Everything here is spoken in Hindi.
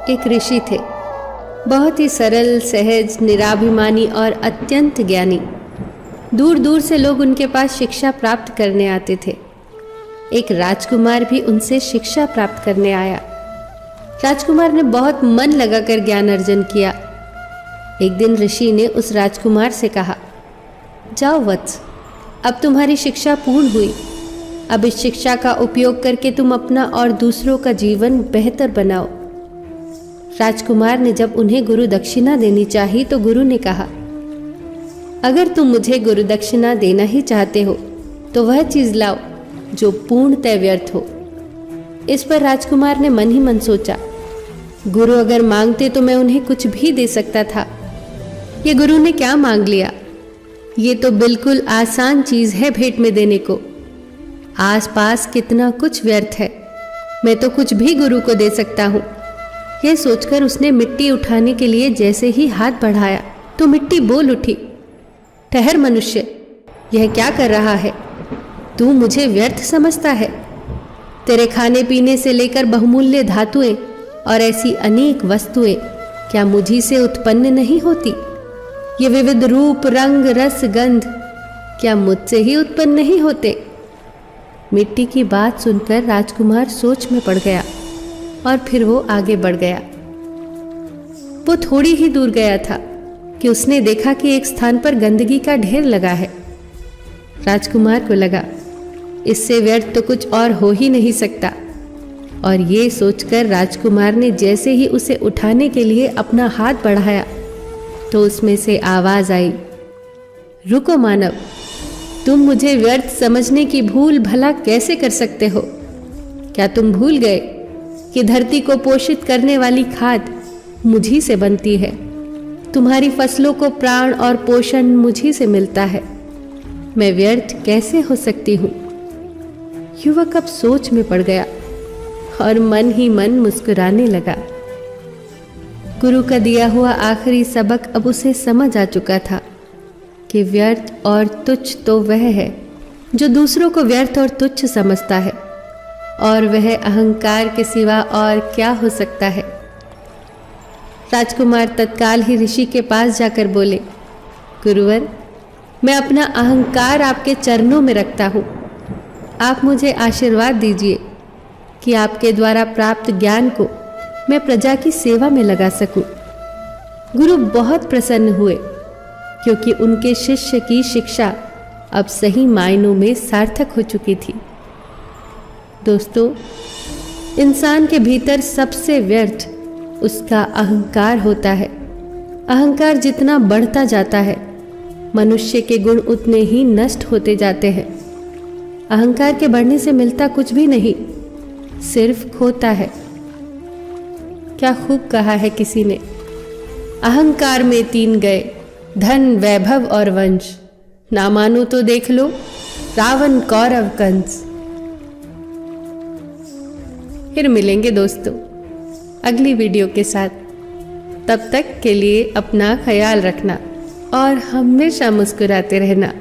एक ऋषि थे, बहुत ही सरल, सहज, निराभिमानी और अत्यंत ज्ञानी। दूर दूर से लोग उनके पास शिक्षा प्राप्त करने आते थे। एक राजकुमार भी उनसे शिक्षा प्राप्त करने आया। राजकुमार ने बहुत मन लगाकर ज्ञान अर्जन किया। एक दिन ऋषि ने उस राजकुमार से कहा, जाओ वत्स, अब तुम्हारी शिक्षा पूर्ण हुई। अब इस शिक्षा का उपयोग करके तुम अपना और दूसरों का जीवन बेहतर बनाओ। राजकुमार ने जब उन्हें गुरु दक्षिणा देनी चाही तो गुरु ने कहा, अगर तुम मुझे गुरु दक्षिणा देना ही चाहते हो तो वह चीज लाओ जो पूर्णतः व्यर्थ हो। इस पर राजकुमार ने मन ही मन सोचा, गुरु अगर मांगते तो मैं उन्हें कुछ भी दे सकता था। ये गुरु ने क्या मांग लिया? ये तो बिल्कुल आसान चीज है भेंट में देने को। आसपास कितना कुछ व्यर्थ है, मैं तो कुछ भी गुरु को दे सकता हूँ। यह सोचकर उसने मिट्टी उठाने के लिए जैसे ही हाथ बढ़ाया तो मिट्टी बोल उठी, ठहर मनुष्य, यह क्या कर रहा है? तू मुझे व्यर्थ समझता है? तेरे खाने पीने से लेकर बहुमूल्य धातुएं और ऐसी अनेक वस्तुएं क्या मुझी से उत्पन्न नहीं होती? ये विविध रूप, रंग, रस, गंध क्या मुझसे ही उत्पन्न नहीं होते? मिट्टी की बात सुनकर राजकुमार सोच में पड़ गया और फिर वो आगे बढ़ गया। वो थोड़ी ही दूर गया था कि उसने देखा कि एक स्थान पर गंदगी का ढेर लगा है। राजकुमार को लगा, इससे व्यर्थ तो कुछ और हो ही नहीं सकता, और ये सोचकर राजकुमार ने जैसे ही उसे उठाने के लिए अपना हाथ बढ़ाया तो उसमें से आवाज आई, रुको मानव, तुम मुझे व्यर्थ समझने की भूल भला कैसे कर सकते हो? क्या तुम भूल गए कि धरती को पोषित करने वाली खाद मुझी से बनती है? तुम्हारी फसलों को प्राण और पोषण मुझी से मिलता है। मैं व्यर्थ कैसे हो सकती हूँ? युवक अब सोच में पड़ गया और मन ही मन मुस्कुराने लगा। गुरु का दिया हुआ आखिरी सबक अब उसे समझ आ चुका था कि व्यर्थ और तुच्छ तो वह है जो दूसरों को व्यर्थ और तुच्छ समझता है, और वह अहंकार के सिवा और क्या हो सकता है। राजकुमार तत्काल ही ऋषि के पास जाकर बोले, गुरुवर, मैं अपना अहंकार आपके चरणों में रखता हूँ। आप मुझे आशीर्वाद दीजिए कि आपके द्वारा प्राप्त ज्ञान को मैं प्रजा की सेवा में लगा सकूं। गुरु बहुत प्रसन्न हुए क्योंकि उनके शिष्य की शिक्षा अब सही मायनों में सार्थक हो चुकी थी। दोस्तों, इंसान के भीतर सबसे व्यर्थ उसका अहंकार होता है। अहंकार जितना बढ़ता जाता है, मनुष्य के गुण उतने ही नष्ट होते जाते हैं। अहंकार के बढ़ने से मिलता कुछ भी नहीं, सिर्फ खोता है। क्या खूब कहा है किसी ने, अहंकार में तीन गए, धन, वैभव और वंश। ना मानो तो देख लो रावण, कौरव, कंस। फिर मिलेंगे दोस्तों अगली वीडियो के साथ। तब तक के लिए अपना ख्याल रखना और हमेशा मुस्कुराते रहना।